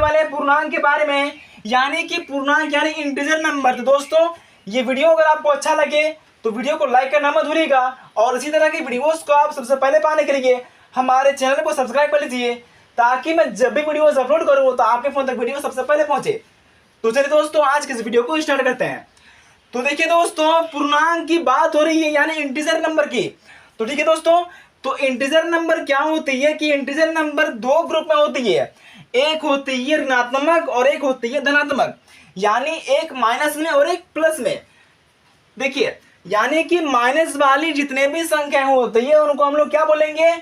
वाले हैं पूर्णांक के बारे में, यानी कि पूर्णांक यानी इंटीजर नंबर। तो दोस्तों ये वीडियो अगर आपको अच्छा लगे तो वीडियो को लाइक करना मत भूलिएगा, और इसी तरह की वीडियोस को आप सबसे पहले पाने के लिए हमारे चैनल को सब्सक्राइब कर लीजिए, ताकि मैं जब भी वीडियोस अपलोड करूँ तो आपके फोन तक वीडियो सबसे पहले पहुंचे। तो चलिए दोस्तों आज के इस वीडियो को स्टार्ट करते हैं। तो देखिए दोस्तों, पूर्णांक की बात हो रही है यानी इंटीजर नंबर की। तो ठीक है दोस्तों, तो इंटीजर नंबर क्या होती है कि इंटीजर नंबर दो ग्रुप में होती है, एक होती है ऋणात्मक और एक होती है धनात्मक, यानी एक माइनस में और एक प्लस में। देखिए, यानी कि माइनस वाली जितने भी संख्याएं होती है उनको हम लोग क्या बोलेंगे,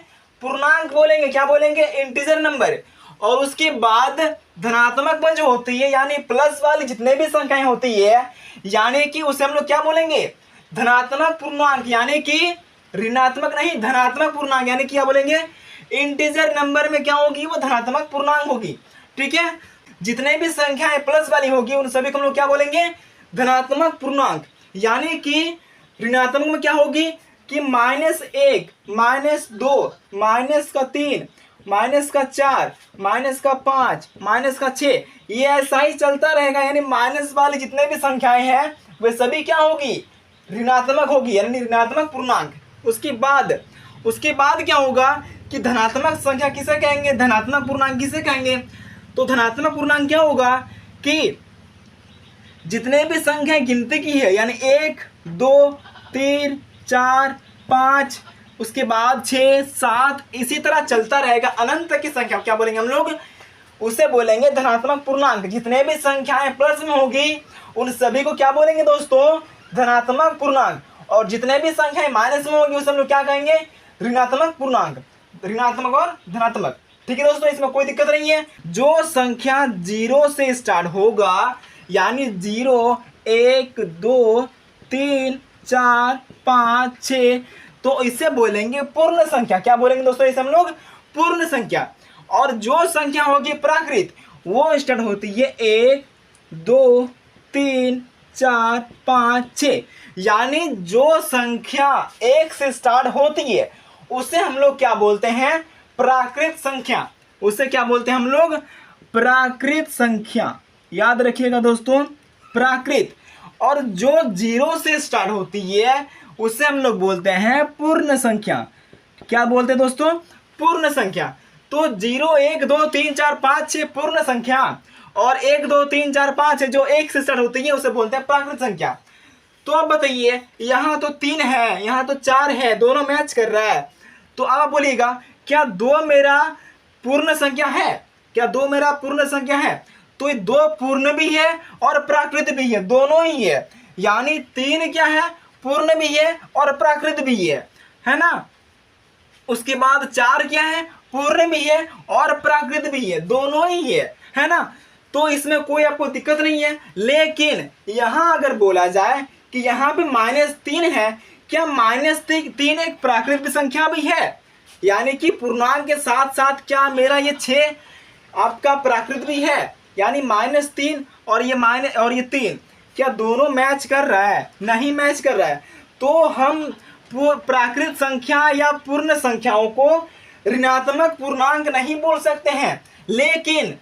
पूर्णांक बोलेंगे। क्या बोलेंगे, इंटीजर नंबर। और उसके बाद धनात्मक में जो होती है यानी प्लस वाली जितने भी संख्याएं होती है, यानी कि उसे हम लोग क्या बोलेंगे, धनात्मक पूर्णांक, यानी कि ऋणात्मक नहीं धनात्मक पूर्णांक, यानी क्या बोलेंगे, इंटीजर नंबर में क्या होगी, वो धनात्मक पूर्णांक होगी। ठीक है, जितने भी संख्याएं प्लस वाली होगी उन सभी को हम लोग क्या बोलेंगे, धनात्मक पूर्णांक। यानी कि ऋणात्मक में क्या होगी कि -1, -2, -3, -4, -5, -6, ये ऐसा ही चलता रहेगा। यानी माइनस वाली जितने भी संख्याएं हैं वे सभी क्या होगी, ऋणात्मक होगी, यानी ऋणात्मक पूर्णांक। उसके बाद क्या होगा कि धनात्मक संख्या किसे कहेंगे, धनात्मक पूर्णांक किसे कहेंगे। तो धनात्मक पूर्णांक क्या होगा कि जितने भी संख्या गिनती की है, यानी 1, 2, 3, 4, 5, उसके बाद 6, 7, इसी तरह चलता रहेगा अनंत तक की संख्या क्या बोलेंगे हम लोग, उसे बोलेंगे धनात्मक पूर्णांक। जितने भी संख्याएं प्लस में होगी उन सभी को क्या बोलेंगे दोस्तों, धनात्मक पूर्णांक। और जितने भी संख्याएं माइनस में होगी उसे हम लोग क्या कहेंगे, ऋणात्मक पूर्णांक। ऋणात्मक और धनात्मक। ठीक है दोस्तों, इसमें कोई दिक्कत नहीं है। जो संख्या 0 से स्टार्ट होगा, यानी 0, 1, 2, 3, 4, 5, 6, तो इसे बोलेंगे पूर्ण संख्या। क्या बोलेंगे दोस्तों, इसे हम लोग पूर्ण संख्या। और जो संख्या होगी प्राकृत, वो स्टार्ट होती है 1, 2, 3, 4, 5, 6, यानी जो संख्या 1 से स्टार्ट होती है उसे हम लोग क्या बोलते हैं, प्राकृत संख्या। उसे क्या बोलते हैं हम लोग, प्राकृत संख्या। याद रखिएगा दोस्तों, प्राकृत। और जो 0 से स्टार्ट होती है उसे हम लोग बोलते हैं पूर्ण संख्या। क्या बोलते हैं दोस्तों, पूर्ण संख्या। तो 0, 1, 2, 3, 4, 5, 6 पूर्ण संख्या, और 1, 2, 3, 4, 5 है जो 1 से स्टार्ट होती है उसे बोलते हैं प्राकृत संख्या। तो अब बताइए, यहाँ तो 3 है, यहाँ तो 4 है, दोनों मैच कर रहा है। तो अब आप बोलिएगा, क्या 2 मेरा पूर्ण संख्या है, क्या 2 मेरा पूर्ण संख्या है। तो ये 2 पूर्ण भी है और प्राकृत भी है, दोनों ही है। यानी 3 क्या है, पूर्ण भी है और प्राकृत भी है ना। उसके बाद 4 क्या है, पूर्ण भी है और प्राकृत भी है, दोनों ही है ना। तो इसमें कोई आपको दिक्कत नहीं है। लेकिन यहां अगर बोला जाए कि यहां पे -3 है, क्या -3 एक प्राकृत संख्या भी है, यानी कि पूर्णांक के साथ साथ क्या मेरा ये 6 आपका प्राकृत भी है, यानी -3 और ये 3 क्या दोनों मैच कर रहा है, नहीं मैच कर रहा है। तो हम प्राकृत संख्या या पूर्ण संख्याओं को ऋणात्मक पूर्णांक नहीं बोल सकते हैं। लेकिन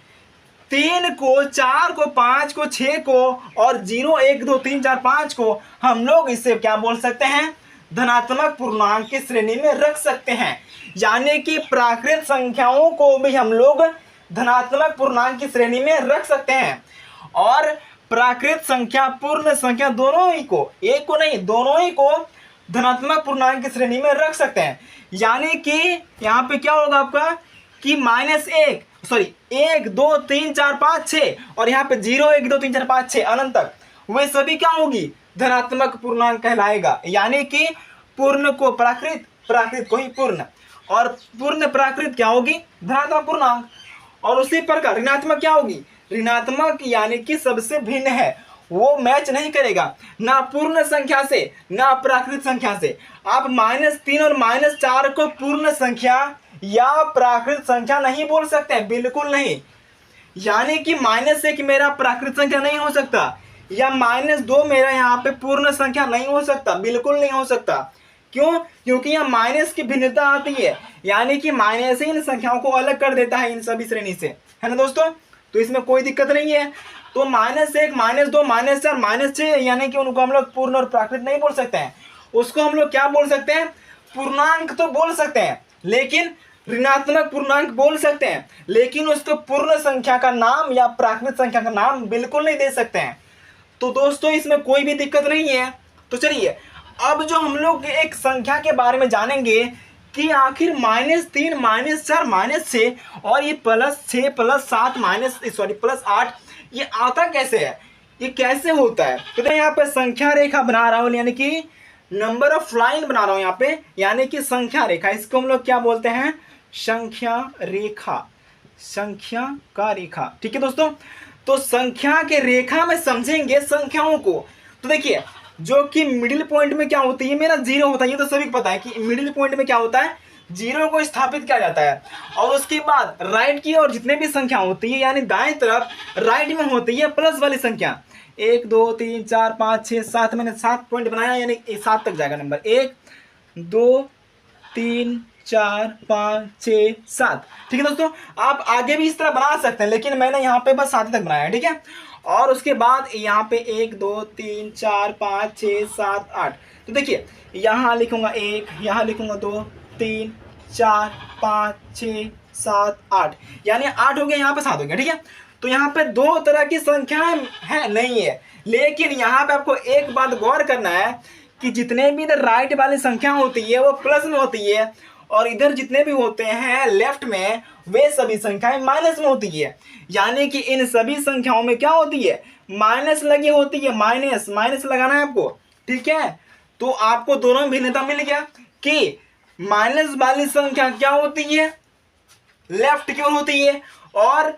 3 को, 4 को, 5 को, 6 को और 0, 1, 2, 3, 4, 5 को हम लोग इससे क्या बोल सकते हैं, धनात्मक पूर्णांक की श्रेणी में रख सकते हैं। यानी कि प्राकृत संख्याओं को भी हम लोग धनात्मक पूर्णांक की श्रेणी में रख सकते हैं, और प्राकृत संख्या, पूर्ण संख्या दोनों ही को, एक को नहीं दोनों ही को धनात्मक पूर्णांक की श्रेणी में रख सकते हैं। यानी कि यहाँ पे क्या होगा आपका कि -1, 2, 3, 4, 5, 6, और यहाँ पे 0, 1, 2, 3, 4, 5, 6 अनंत तक, वे सभी क्या होगी, धनात्मक पूर्णांक कहलाएगा। यानी कि पूर्ण को प्राकृत, प्राकृत को ही पूर्ण, और पूर्ण प्राकृत क्या होगी, धनात्मक पूर्णांक। और उसी प्रकार ऋणात्मक क्या होगी, ऋणात्मक यानी कि सबसे भिन्न है, वो मैच नहीं करेगा ना पूर्ण संख्या से ना प्राकृत संख्या से। आप -3 और -4 को पूर्ण संख्या या प्राकृत संख्या नहीं बोल सकते, बिल्कुल नहीं। यानी कि -1 मेरा प्राकृत संख्या नहीं हो सकता, या -2 मेरा यहाँ पे पूर्ण संख्या नहीं हो सकता, बिल्कुल नहीं हो सकता। क्यों, क्योंकि यहाँ माइनस की भिन्नता आती है, यानी कि माइनस ही इन संख्याओं को अलग कर देता है इन सभी श्रेणी से, है ना दोस्तों। तो इसमें कोई दिक्कत नहीं है। तो -1, -2, -4, -6 यानी कि उनको हम लोग पूर्ण और प्राकृत नहीं बोल सकते हैं। उसको हम लोग क्या बोल सकते हैं? पूर्णांक तो बोल सकते हैं, लेकिन ऋणात्मक पूर्णांक बोल सकते हैं, लेकिन उसको पूर्ण संख्या का नाम या प्राकृत संख्या का नाम बिल्कुल नहीं दे सकते हैं। तो दोस्तों इसमें कोई भी दिक्कत नहीं है। तो चलिए अब जो हम लोग एक संख्या के बारे में जानेंगे कि आखिर -3, -4, -6 और ये +6, +7 +8 ये आता कैसे है, ये कैसे होता है। तो यहाँ पे संख्या रेखा बना रहा हूँ, यानी कि नंबर ऑफ लाइन बना रहा हूँ यहाँ पे, यानी कि संख्या रेखा। इसको हम लोग क्या बोलते हैं? संख्या रेखा, संख्या का रेखा। ठीक है दोस्तों, तो संख्या के रेखा में समझेंगे संख्याओं को। तो देखिए जो कि मिडिल पॉइंट में क्या होती है, मेरा 0 होता है। ये तो सभी को पता है कि मिडिल पॉइंट में क्या होता है, 0 को स्थापित किया जाता है। और उसके बाद राइट की और जितने भी संख्या होती है, यानी दाएं तरफ राइट में होती है प्लस वाली संख्या। 1 2 3 4 5 6 7, मैंने 7 पॉइंट बनाया, यानी 7 तक जाएगा नंबर। 1 2 3 4 5 6 7। ठीक है दोस्तों, आप आगे भी इस तरह बना सकते हैं, लेकिन मैंने यहाँ पे बस 7 तक बनाया है। ठीक है, और उसके बाद यहाँ पे 1 2 3 4 5 6 7 8। तो देखिए यहाँ लिखूंगा 1, यहाँ लिखूंगा 2 3 4 5 6 7 8, यानी 8 हो गया, यहाँ पे 7 हो गया। ठीक है, तो यहाँ पे 2 तरह की संख्याएं है नहीं है, लेकिन यहाँ पे आपको एक बात गौर करना है कि जितने भी इधर राइट वाली संख्या होती है वो प्लस में होती है, और इधर जितने भी होते हैं लेफ्ट में वे सभी संख्याएं माइनस में होती है। यानी कि इन सभी संख्याओं में क्या होती है? माइनस लगी होती है, माइनस माइनस लगाना है आपको। ठीक है, तो आपको दोनों में भिन्नता मिल गया कि माइनस वाली संख्या क्या होती है? लेफ्ट की ओर होती है, और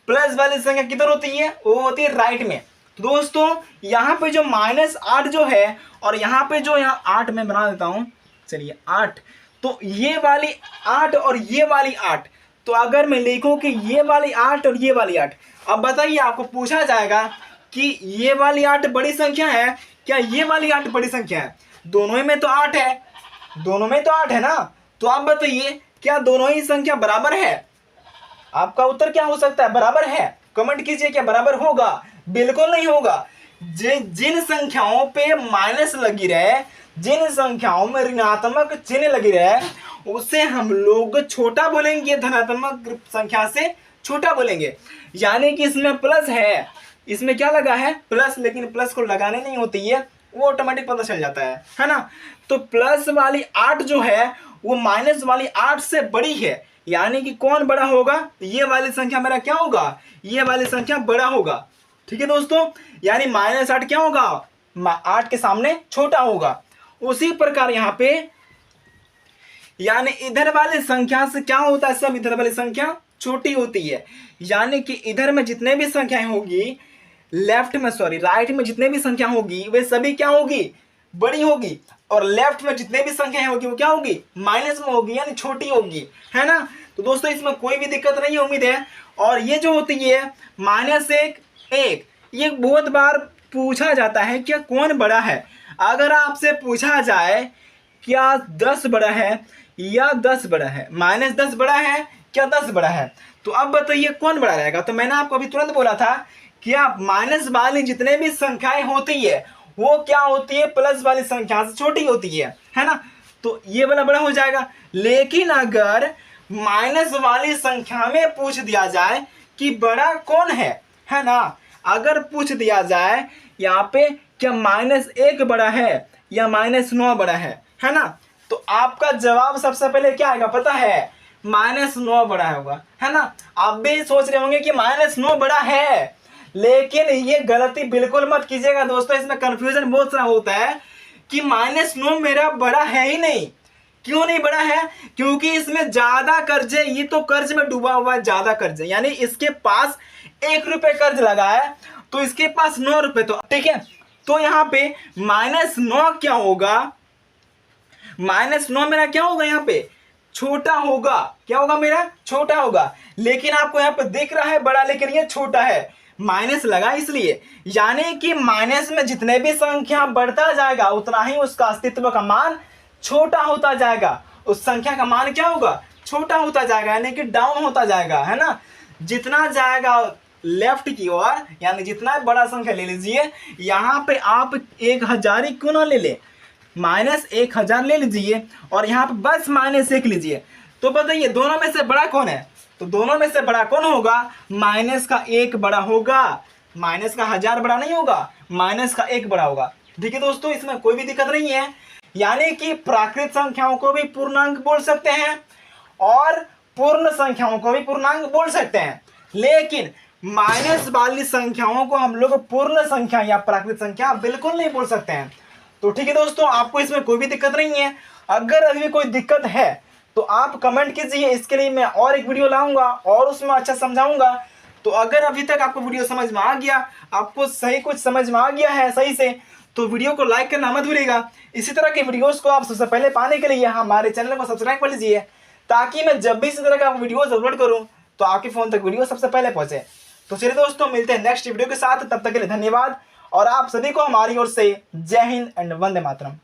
प्लस वाली संख्या किधर होती है? वो होती है राइट में। तो दोस्तों यहाँ पे जो -8 जो है, और यहाँ पे जो यहाँ 8 में बना देता हूँ, चलिए 8, तो ये वाली 8 और ये वाली 8, तो अगर मैं लिखूं कि ये वाली 8 और ये वाली 8, अब बताइए आपको पूछा जाएगा कि ये वाली 8 बड़ी संख्या है क्या ये वाली 8 बड़ी संख्या है? दोनों में तो 8 है, दोनों में तो 8 है ना। तो आप बताइए क्या दोनों ही संख्या बराबर है? आपका उत्तर क्या हो सकता है? बराबर है। कमेंट कीजिए क्या बराबर होगा? बिल्कुल नहीं होगा। जिन संख्याओं पे माइनस लगी रहे, जिन संख्याओं में ऋणात्मक चिन्ह लगी रहे, उसे हम लोग छोटा बोलेंगे, धनात्मक संख्या से छोटा बोलेंगे। यानी कि इसमें प्लस है, इसमें क्या लगा है? प्लस, लेकिन प्लस को लगाने नहीं होती है, वो ऑटोमेटिक पता चल जाता है ना। तो प्लस वाली 8 जो है वो माइनस वाली 8 से बड़ी है, यानी कि कौन बड़ा होगा? ये वाली संख्या मेरा क्या होगा? ये वाली संख्या बड़ा होगा। ठीक है दोस्तों, यानी -8 क्या होगा? 8 के सामने छोटा होगा। उसी प्रकार यहाँ पे यानी इधर वाली संख्या से क्या होता है? सब इधर वाली संख्या छोटी होती है, यानी कि इधर में जितने भी संख्याएं होगी, लेफ्ट में सॉरी राइट में जितने भी संख्या होगी वे सभी क्या होगी? बड़ी होगी, और लेफ्ट में जितने भी संख्याएं होगी वो क्या होगी? माइनस में होगी, यानी छोटी होगी, है ना। तो दोस्तों इसमें कोई भी दिक्कत नहीं है, उम्मीद है। और ये जो होती है -1 1, ये बहुत बार पूछा जाता है क्या कौन बड़ा है। अगर आपसे पूछा जाए क्या 10 बड़ा है या 10 बड़ा है, -10 बड़ा है क्या 10 बड़ा है, तो अब बताइए कौन बड़ा रहेगा। तो मैंने आपको अभी तुरंत बोला था कि आप माइनस वाली जितने भी संख्याएं होती है वो क्या होती है? प्लस वाली संख्या से छोटी होती है ना। तो ये वाला बड़ा हो जाएगा। लेकिन अगर माइनस वाली संख्या में पूछ दिया जाए कि बड़ा कौन है ना, अगर पूछ दिया जाए यहाँ पे क्या -1 बड़ा है या -9 बड़ा है ना, तो आपका जवाब सबसे पहले क्या आएगा पता है? -9 बड़ा होगा, है ना। आप भी सोच रहे होंगे कि -9 बड़ा है, लेकिन ये गलती बिल्कुल मत कीजिएगा दोस्तों। इसमें कंफ्यूजन बहुत सारा होता है कि -9 मेरा बड़ा है ही नहीं। क्यों नहीं बड़ा है? क्योंकि इसमें ज्यादा कर्ज है, ये तो कर्ज में डूबा हुआ है, ज्यादा कर्ज है। यानी इसके पास 1 रुपए कर्ज लगा है तो इसके पास 9 रुपए, तो ठीक है। तो यहाँ पे -9 क्या होगा? -9 मेरा क्या होगा? यहाँ पे छोटा होगा। क्या होगा मेरा? छोटा होगा। लेकिन आपको यहाँ पे दिख रहा है बड़ा, लेकिन ये छोटा है, माइनस लगा इसलिए। यानी कि माइनस में जितने भी संख्या बढ़ता जाएगा उतना ही उसका अस्तित्व का मान छोटा होता जाएगा। उस संख्या का मान क्या होगा? छोटा होता जाएगा, यानी कि डाउन होता जाएगा, है ना। जितना जाएगा लेफ्ट की ओर, यानी जितना बड़ा संख्या ले लीजिए, यहाँ पे आप 1000 ही क्यों ना ले ले, -1000 ले लीजिए और यहाँ पे बस -1 लीजिए। तो बताइए दोनों में से बड़ा कौन है? तो दोनों में से बड़ा कौन होगा? -1 बड़ा होगा, -1000 बड़ा नहीं होगा, -1 बड़ा होगा। ठीक है दोस्तों, इसमें कोई भी दिक्कत नहीं है। यानी कि प्राकृत संख्याओं को भी पूर्णांक बोल सकते हैं और पूर्ण संख्याओं को भी पूर्णांक बोल सकते हैं, लेकिन माइनस वाली संख्याओं को हम लोग पूर्ण संख्या या प्राकृत संख्या बिल्कुल नहीं बोल सकते हैं। तो ठीक है दोस्तों, आपको इसमें कोई भी दिक्कत नहीं है। अगर अभी कोई दिक्कत है तो आप कमेंट कीजिए, इसके लिए मैं और एक वीडियो लाऊंगा और उसमें अच्छा समझाऊंगा। तो अगर अभी तक आपको वीडियो समझ में आ गया, आपको सही कुछ समझ में आ गया है सही से, तो वीडियो को लाइक करना मत भूलिएगा। इसी तरह के वीडियोस को आप सबसे पहले पाने के लिए हमारे चैनल को सब्सक्राइब कर लीजिए, ताकि मैं जब भी इसी तरह का वीडियोस अपलोड करूं तो आपके फ़ोन तक वीडियो सबसे पहले पहुंचे। तो चलिए दोस्तों, मिलते हैं नेक्स्ट वीडियो के साथ, तब तक के लिए धन्यवाद और आप सभी को हमारी ओर से जय हिंद एंड वंदे मातरम।